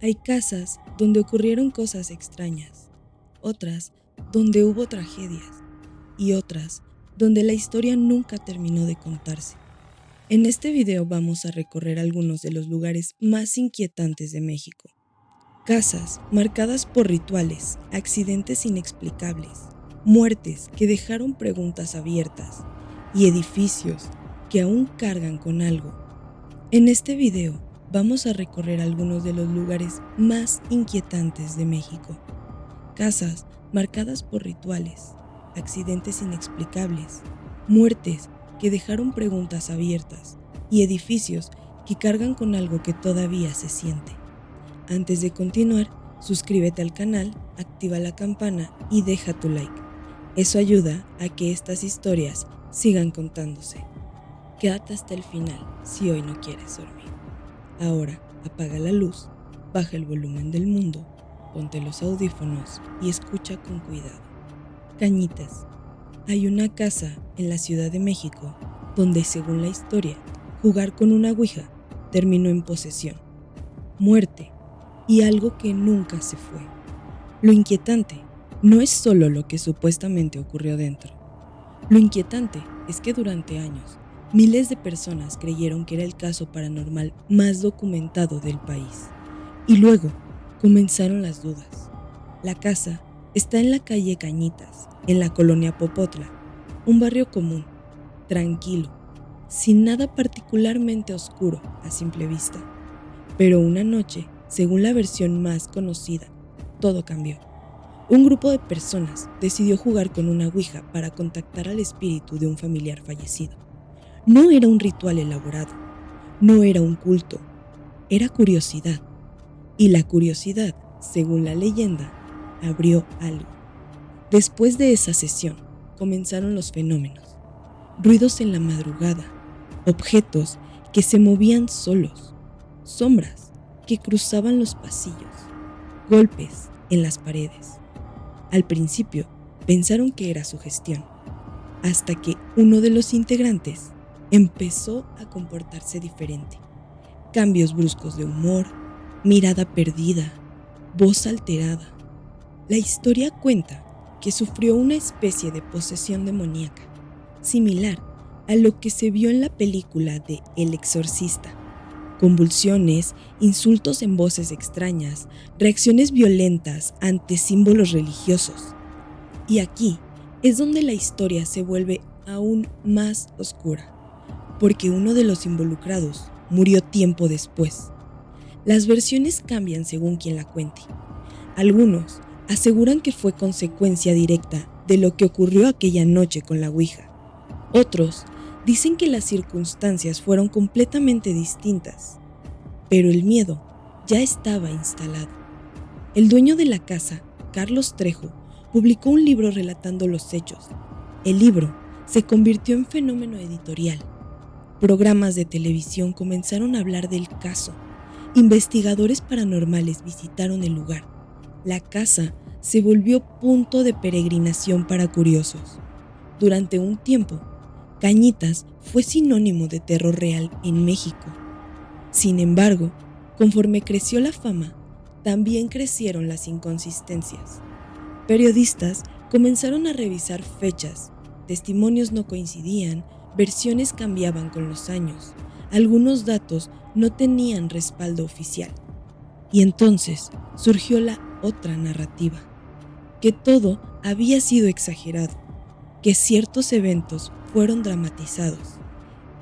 Hay casas donde ocurrieron cosas extrañas, otras donde hubo tragedias y otras donde la historia nunca terminó de contarse. En este video vamos a recorrer algunos de los lugares más inquietantes de México. Casas marcadas por rituales, accidentes inexplicables, muertes que dejaron preguntas abiertas y edificios que aún cargan con algo. En este video vamos a recorrer algunos de los lugares más inquietantes de México. Casas marcadas por rituales, accidentes inexplicables, muertes que dejaron preguntas abiertas y edificios que cargan con algo que todavía se siente. Antes de continuar, suscríbete al canal, activa la campana y deja tu like. Eso ayuda a que estas historias sigan contándose. Quédate hasta el final si hoy no quieres dormir. Ahora apaga la luz, baja el volumen del mundo, ponte los audífonos y escucha con cuidado. Cañitas. Hay una casa en la Ciudad de México donde, según la historia, jugar con una ouija terminó en posesión, muerte y algo que nunca se fue. Lo inquietante no es solo lo que supuestamente ocurrió dentro. Lo inquietante es que durante años, miles de personas creyeron que era el caso paranormal más documentado del país. Y luego comenzaron las dudas. La casa está en la calle Cañitas, en la colonia Popotla, un barrio común, tranquilo, sin nada particularmente oscuro a simple vista. Pero una noche, según la versión más conocida, todo cambió. Un grupo de personas decidió jugar con una ouija para contactar al espíritu de un familiar fallecido. No era un ritual elaborado, no era un culto, era curiosidad. Y la curiosidad, según la leyenda, abrió algo. Después de esa sesión, comenzaron los fenómenos. Ruidos en la madrugada, objetos que se movían solos, sombras que cruzaban los pasillos, golpes en las paredes. Al principio pensaron que era sugestión, hasta que uno de los integrantes empezó a comportarse diferente. Cambios bruscos de humor, mirada perdida, voz alterada. La historia cuenta que sufrió una especie de posesión demoníaca, similar a lo que se vio en la película de El Exorcista. Convulsiones, insultos en voces extrañas, reacciones violentas ante símbolos religiosos. Y aquí es donde la historia se vuelve aún más oscura, porque uno de los involucrados murió tiempo después. Las versiones cambian según quien la cuente. Algunos aseguran que fue consecuencia directa de lo que ocurrió aquella noche con la ouija. Otros dicen que las circunstancias fueron completamente distintas, pero el miedo ya estaba instalado. El dueño de la casa, Carlos Trejo, publicó un libro relatando los hechos. El libro se convirtió en fenómeno editorial. Programas de televisión comenzaron a hablar del caso. Investigadores paranormales visitaron el lugar. La casa se volvió punto de peregrinación para curiosos. Durante un tiempo, Cañitas fue sinónimo de terror real en México. Sin embargo, conforme creció la fama, también crecieron las inconsistencias. Periodistas comenzaron a revisar fechas, testimonios no coincidían, versiones cambiaban con los años, algunos datos no tenían respaldo oficial. Y entonces surgió la otra narrativa, que todo había sido exagerado, que ciertos eventos fueron dramatizados,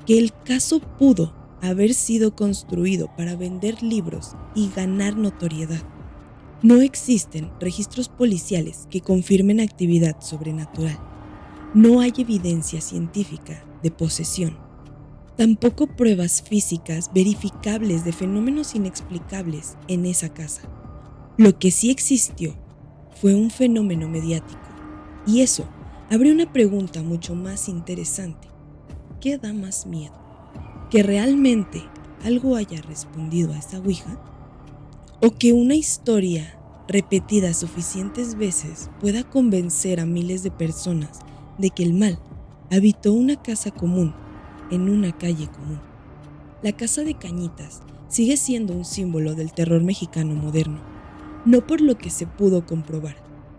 que el caso pudo haber sido construido para vender libros y ganar notoriedad. No existen registros policiales que confirmen actividad sobrenatural. No hay evidencia científica de posesión. Tampoco pruebas físicas verificables de fenómenos inexplicables en esa casa. Lo que sí existió fue un fenómeno mediático. Y eso abre una pregunta mucho más interesante. ¿Qué da más miedo? ¿Que realmente algo haya respondido a esa ouija? ¿O que una historia repetida suficientes veces pueda convencer a miles de personas de que el mal habitó una casa común en una calle común? La casa de Cañitas sigue siendo un símbolo del terror mexicano moderno, no por lo que se pudo comprobar,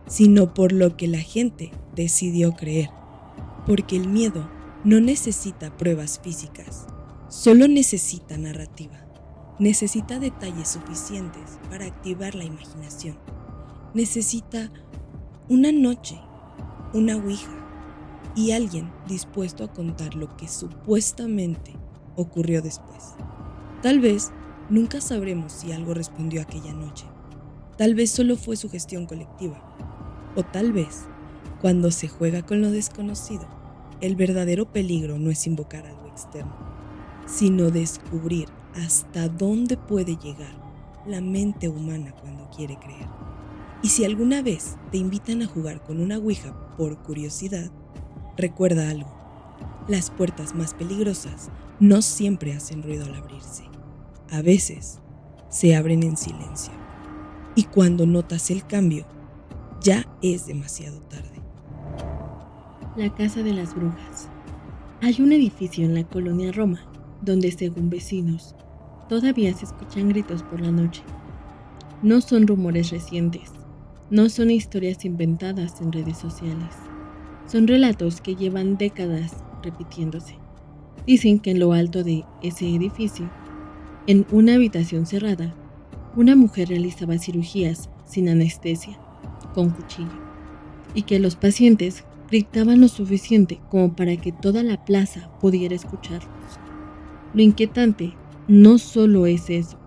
sino por lo que la gente decidió creer, porque el miedo no necesita pruebas físicas, solo necesita narrativa, necesita detalles suficientes para activar la imaginación, necesita una noche, una ouija y alguien dispuesto a contar lo que supuestamente ocurrió después. Tal vez nunca sabremos si algo respondió aquella noche, tal vez solo fue sugestión colectiva, o tal vez, cuando se juega con lo desconocido, el verdadero peligro no es invocar algo externo, sino descubrir hasta dónde puede llegar la mente humana cuando quiere creer. Y si alguna vez te invitan a jugar con una ouija por curiosidad, recuerda algo: las puertas más peligrosas no siempre hacen ruido al abrirse. A veces se abren en silencio. Y cuando notas el cambio, ya es demasiado tarde. La Casa de las Brujas. Hay un edificio en la colonia Roma donde, según vecinos, todavía se escuchan gritos por la noche. No son rumores recientes, no son historias inventadas en redes sociales. Son relatos que llevan décadas repitiéndose. Dicen que en lo alto de ese edificio, en una habitación cerrada, una mujer realizaba cirugías sin anestesia, con cuchillo, y que los pacientes gritaban lo suficiente como para que toda la plaza pudiera escucharlos. Lo inquietante no solo es eso,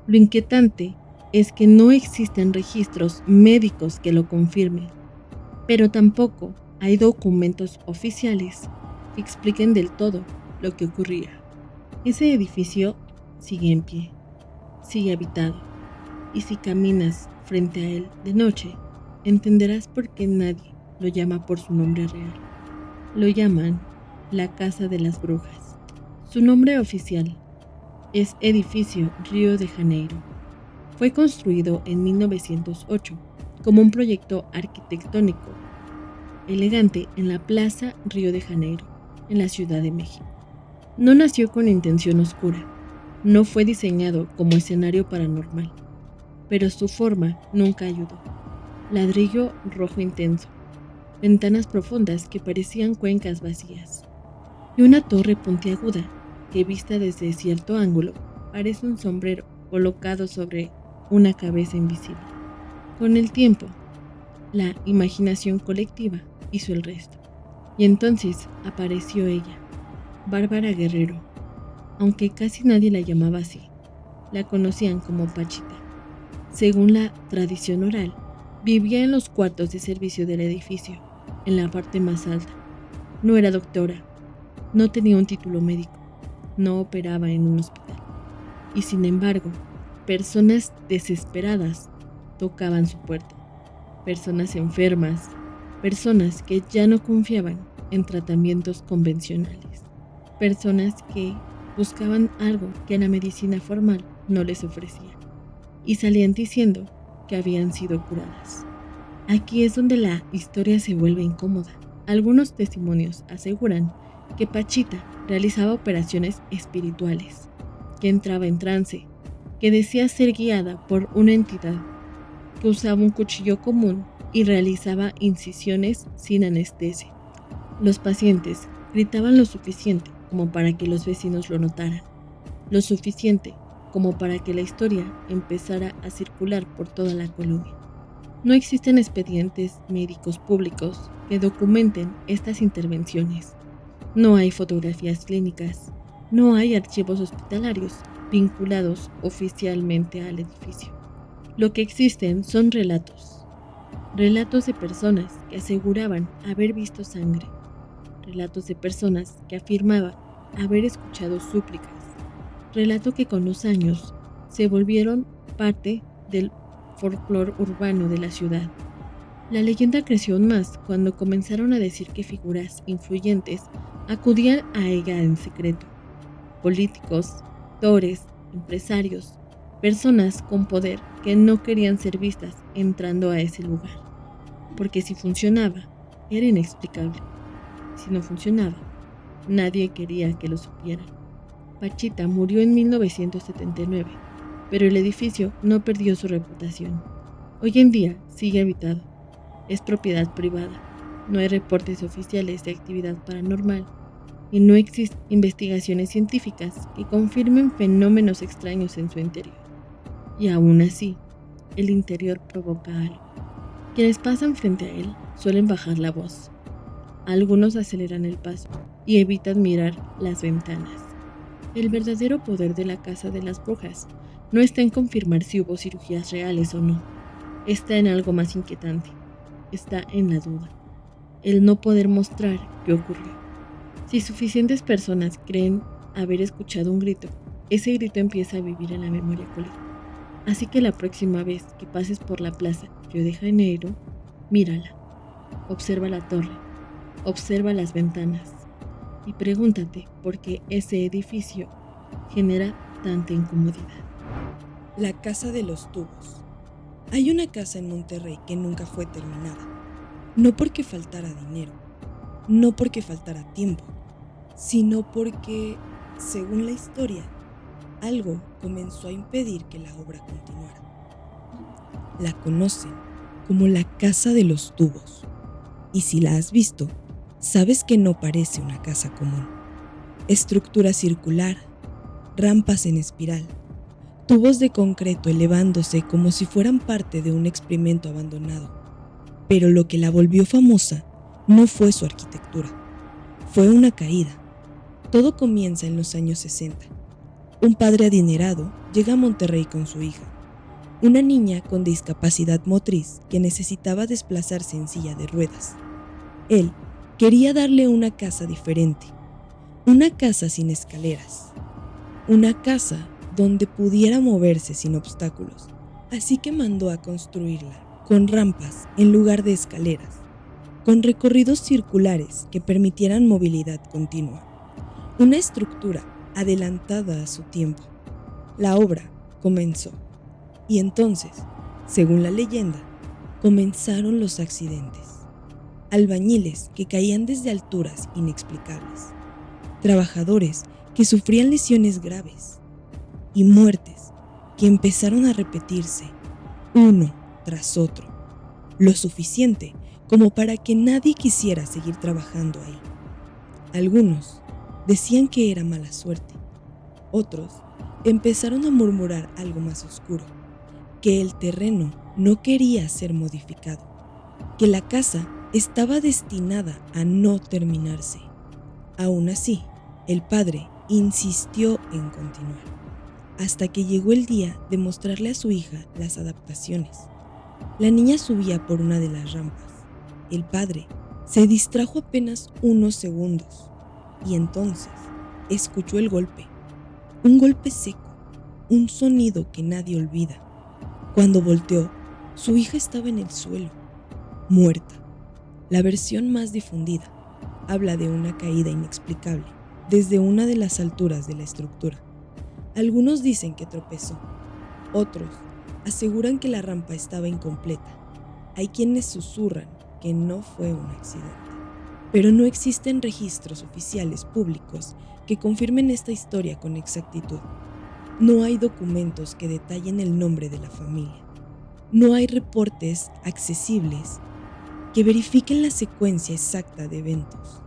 lo inquietante es que no existen registros médicos que lo confirmen, pero tampoco hay documentos oficiales que expliquen del todo lo que ocurría. Ese edificio sigue en pie, sigue habitado, y si caminas frente a él de noche, entenderás por qué nadie lo llama por su nombre real. Lo llaman la Casa de las Brujas. Su nombre oficial es Edificio Río de Janeiro. Fue construido en 1908 como un proyecto arquitectónico elegante en la Plaza Río de Janeiro, en la Ciudad de México. No nació con intención oscura, no fue diseñado como escenario paranormal, pero su forma nunca ayudó. Ladrillo rojo intenso, ventanas profundas que parecían cuencas vacías, y una torre puntiaguda que, vista desde cierto ángulo, parece un sombrero colocado sobre una cabeza invisible. Con el tiempo, la imaginación colectiva hizo el resto, y entonces apareció ella, Bárbara Guerrero, aunque casi nadie la llamaba así. La conocían como Pachita. Según la tradición oral, vivía en los cuartos de servicio del edificio, en la parte más alta. No era doctora, no tenía un título médico, no operaba en un hospital. Y sin embargo, personas desesperadas tocaban su puerta. Personas enfermas, personas que ya no confiaban en tratamientos convencionales. Personas que buscaban algo que la medicina formal no les ofrecía. Y salían diciendo que habían sido curadas. Aquí es donde la historia se vuelve incómoda. Algunos testimonios aseguran que Pachita realizaba operaciones espirituales, que entraba en trance, que decía ser guiada por una entidad, que usaba un cuchillo común y realizaba incisiones sin anestesia. Los pacientes gritaban lo suficiente como para que los vecinos lo notaran, lo suficiente como para que la historia empezara a circular por toda la colonia. No existen expedientes médicos públicos que documenten estas intervenciones. No hay fotografías clínicas, no hay archivos hospitalarios vinculados oficialmente al edificio. Lo que existen son relatos de personas que aseguraban haber visto sangre, relatos de personas que afirmaban haber escuchado súplicas, relatos que con los años se volvieron parte del folclore urbano de la ciudad. La leyenda creció aún más cuando comenzaron a decir que figuras influyentes acudían a ella en secreto. Políticos, actores, empresarios, personas con poder que no querían ser vistas entrando a ese lugar. Porque si funcionaba, era inexplicable. Si no funcionaba, nadie quería que lo supieran. Pachita murió en 1979, pero el edificio no perdió su reputación. Hoy en día sigue habitado. Es propiedad privada. No hay reportes oficiales de actividad paranormal y no existen investigaciones científicas que confirmen fenómenos extraños en su interior. Y aún así, el interior provoca algo. Quienes pasan frente a él suelen bajar la voz. Algunos aceleran el paso y evitan mirar las ventanas. El verdadero poder de la Casa de las Brujas no está en confirmar si hubo cirugías reales o no. Está en algo más inquietante. Está en la duda. El no poder mostrar qué ocurrió. Si suficientes personas creen haber escuchado un grito, ese grito empieza a vivir en la memoria colectiva. Así que la próxima vez que pases por la plaza Río de Janeiro, mírala, observa la torre, observa las ventanas y pregúntate por qué ese edificio genera tanta incomodidad. La Casa de los Tubos. Hay una casa en Monterrey que nunca fue terminada. No porque faltara dinero, no porque faltara tiempo, sino porque, según la historia, algo comenzó a impedir que la obra continuara. La conocen como la Casa de los Tubos, y si la has visto, sabes que no parece una casa común. Estructura circular, rampas en espiral, tubos de concreto elevándose como si fueran parte de un experimento abandonado. Pero lo que la volvió famosa no fue su arquitectura, fue una caída. Todo comienza en los años 60. Un padre adinerado llega a Monterrey con su hija, una niña con discapacidad motriz que necesitaba desplazarse en silla de ruedas. Él quería darle una casa diferente, una casa sin escaleras, una casa donde pudiera moverse sin obstáculos, así que mandó a construirla con rampas en lugar de escaleras, con recorridos circulares que permitieran movilidad continua, una estructura adelantada a su tiempo. La obra comenzó, y entonces, según la leyenda, comenzaron los accidentes. Albañiles que caían desde alturas inexplicables, trabajadores que sufrían lesiones graves y muertes que empezaron a repetirse uno tras otro, lo suficiente como para que nadie quisiera seguir trabajando ahí. Algunos decían que era mala suerte, otros empezaron a murmurar algo más oscuro, que el terreno no quería ser modificado, que la casa estaba destinada a no terminarse. Aún así, el padre insistió en continuar, hasta que llegó el día de mostrarle a su hija las adaptaciones. La niña subía por una de las rampas. El padre se distrajo apenas unos segundos y entonces escuchó el golpe. Un golpe seco, un sonido que nadie olvida. Cuando volteó, su hija estaba en el suelo, muerta. La versión más difundida habla de una caída inexplicable desde una de las alturas de la estructura. Algunos dicen que tropezó, otros aseguran que la rampa estaba incompleta. Hay quienes susurran que no fue un accidente, pero no existen registros oficiales públicos que confirmen esta historia con exactitud. No hay documentos que detallen el nombre de la familia. No hay reportes accesibles que verifiquen la secuencia exacta de eventos.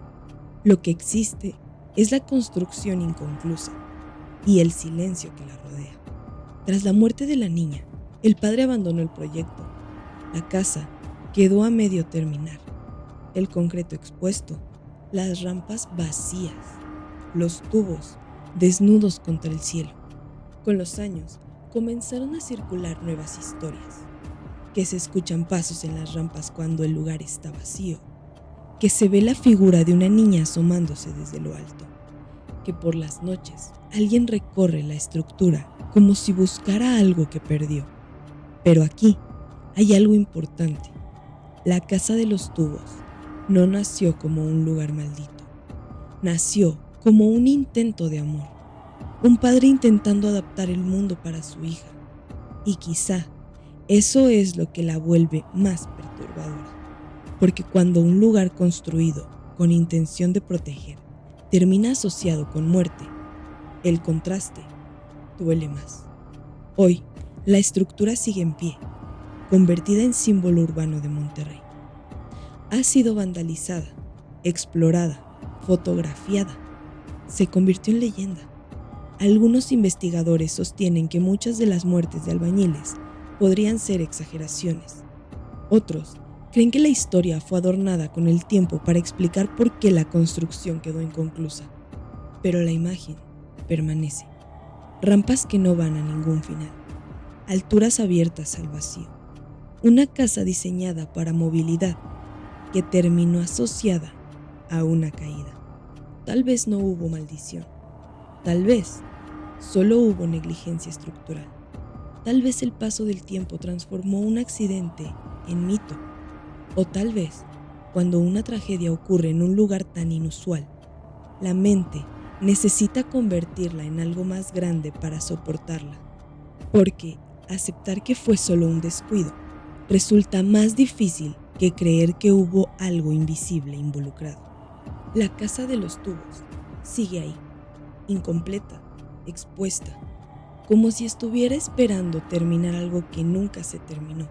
Lo que existe es la construcción inconclusa y el silencio que la rodea. Tras la muerte de la niña, el padre abandonó el proyecto. La casa quedó a medio terminar. El concreto expuesto, las rampas vacías, los tubos desnudos contra el cielo. Con los años, comenzaron a circular nuevas historias. Que se escuchan pasos en las rampas cuando el lugar está vacío. Que se ve la figura de una niña asomándose desde lo alto. Que por las noches alguien recorre la estructura como si buscara algo que perdió. Pero aquí hay algo importante. La Casa de los Tubos no nació como un lugar maldito. Nació como un intento de amor. Un padre intentando adaptar el mundo para su hija. Y quizá eso es lo que la vuelve más perturbadora. Porque cuando un lugar construido con intención de proteger termina asociado con muerte, El contraste duele más. Hoy, la estructura sigue en pie, convertida en símbolo urbano de Monterrey. Ha sido vandalizada, explorada, fotografiada. Se convirtió en leyenda. Algunos investigadores sostienen que muchas de las muertes de albañiles podrían ser exageraciones. Otros creen que la historia fue adornada con el tiempo para explicar por qué la construcción quedó inconclusa. Pero la imagen permanece. Rampas que no van a ningún final. Alturas abiertas al vacío. Una casa diseñada para movilidad que terminó asociada a una caída. Tal vez no hubo maldición. Tal vez solo hubo negligencia estructural. Tal vez el paso del tiempo transformó un accidente en mito. O tal vez, cuando una tragedia ocurre en un lugar tan inusual, la mente necesita convertirla en algo más grande para soportarla. Porque aceptar que fue solo un descuido resulta más difícil que creer que hubo algo invisible involucrado. La casa de los tubos sigue ahí, incompleta, expuesta, como si estuviera esperando terminar algo que nunca se terminó.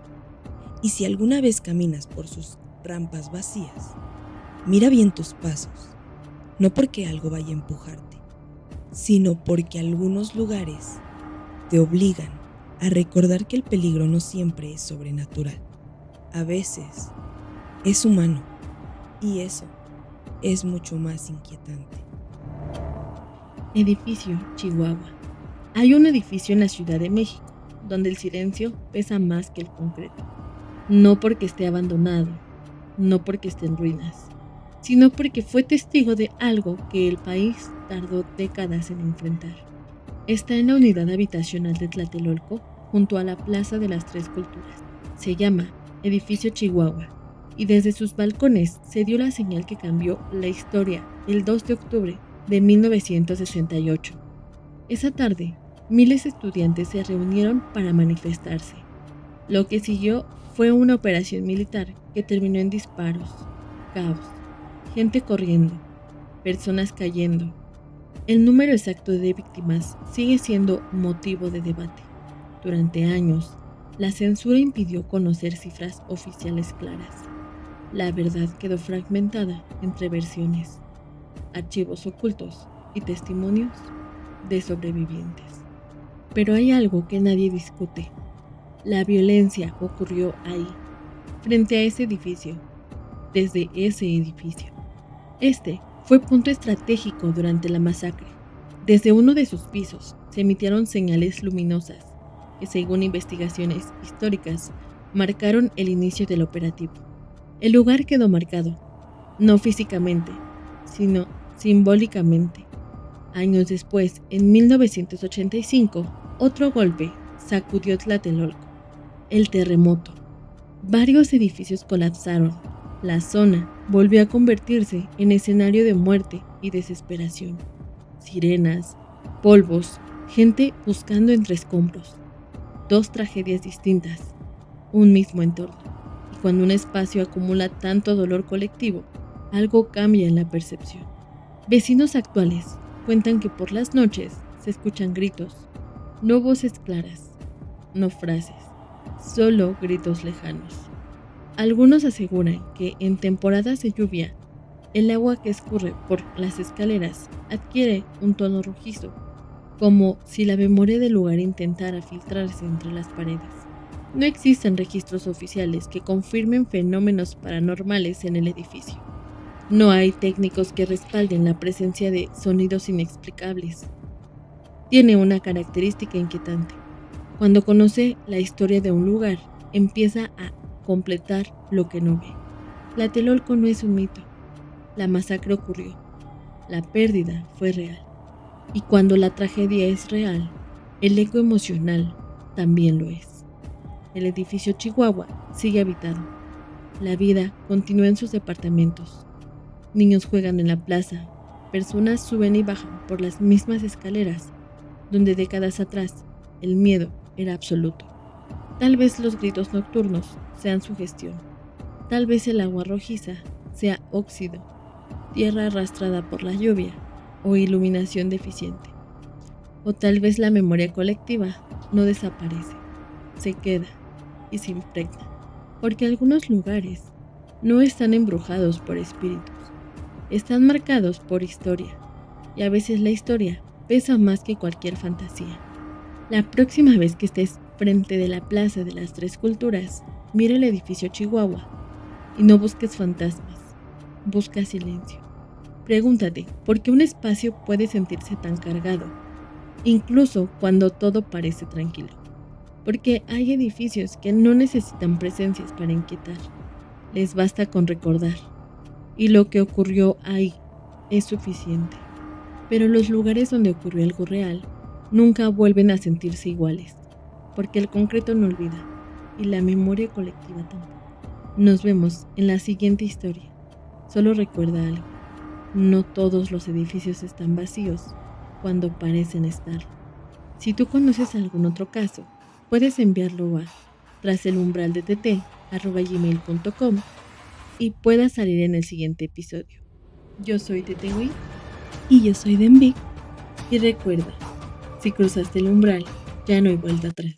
Y si alguna vez caminas por sus rampas vacías, mira bien tus pasos, no porque algo vaya a empujarte, sino porque algunos lugares te obligan a recordar que el peligro no siempre es sobrenatural. A veces es humano, y eso es mucho más inquietante. Edificio Chihuahua. Hay un edificio en la Ciudad de México donde el silencio pesa más que el concreto. No porque esté abandonado, no porque esté en ruinas, sino porque fue testigo de algo que el país tardó décadas en enfrentar. Está en la unidad habitacional de Tlatelolco, junto a la Plaza de las Tres Culturas. Se llama Edificio Chihuahua, y desde sus balcones se dio la señal que cambió la historia el 2 de octubre de 1968. Esa tarde, miles de estudiantes se reunieron para manifestarse. Lo que siguió fue una operación militar que terminó en disparos, caos, gente corriendo, personas cayendo. El número exacto de víctimas sigue siendo motivo de debate. Durante años, la censura impidió conocer cifras oficiales claras. La verdad quedó fragmentada entre versiones, archivos ocultos y testimonios de sobrevivientes. Pero hay algo que nadie discute. La violencia ocurrió ahí, frente a ese edificio, desde ese edificio. Este fue punto estratégico durante la masacre. Desde uno de sus pisos se emitieron señales luminosas que, según investigaciones históricas, marcaron el inicio del operativo. El lugar quedó marcado, no físicamente, sino simbólicamente. Años después, en 1985, otro golpe sacudió Tlatelolco. El terremoto. Varios edificios colapsaron. La zona volvió a convertirse en escenario de muerte y desesperación. Sirenas, polvos, gente buscando entre escombros. Dos tragedias distintas, un mismo entorno. Y cuando un espacio acumula tanto dolor colectivo, algo cambia en la percepción. Vecinos actuales cuentan que por las noches se escuchan gritos, no voces claras, no frases, solo gritos lejanos. Algunos aseguran que en temporadas de lluvia, el agua que escurre por las escaleras adquiere un tono rojizo, como si la memoria del lugar intentara filtrarse entre las paredes. No existen registros oficiales que confirmen fenómenos paranormales en el edificio. No hay técnicos que respalden la presencia de sonidos inexplicables. Tiene una característica inquietante. Cuando conoce la historia de un lugar, empieza a completar lo que no ve. Tlatelolco no es un mito. La masacre ocurrió. La pérdida fue real. Y cuando la tragedia es real, el eco emocional también lo es. El edificio Chihuahua sigue habitado. La vida continúa en sus departamentos. Niños juegan en la plaza. Personas suben y bajan por las mismas escaleras, donde décadas atrás el miedo era absoluto. Tal vez los gritos nocturnos sean sugestión. Tal vez el agua rojiza sea óxido, tierra arrastrada por la lluvia o iluminación deficiente. O tal vez la memoria colectiva no desaparece, se queda y se impregna, porque algunos lugares no están embrujados por espíritus, están marcados por historia, y a veces la historia pesa más que cualquier fantasía. La próxima vez que estés frente de la Plaza de las Tres Culturas, mira el edificio Chihuahua y no busques fantasmas, busca silencio. Pregúntate, ¿por qué un espacio puede sentirse tan cargado, incluso cuando todo parece tranquilo? Porque hay edificios que no necesitan presencias para inquietar, les basta con recordar, y lo que ocurrió ahí es suficiente. Pero los lugares donde ocurrió algo real nunca vuelven a sentirse iguales, porque el concreto no olvida, y la memoria colectiva tampoco. Nos vemos en la siguiente historia. Solo recuerda algo, no todos los edificios están vacíos cuando parecen estar. Si tú conoces algún otro caso, puedes enviarlo a traselumbraldett@gmail.com y pueda salir en el siguiente episodio. Yo soy Tetewi Y yo soy Denvic. y recuerda, si cruzaste el umbral, ya no hay vuelta atrás.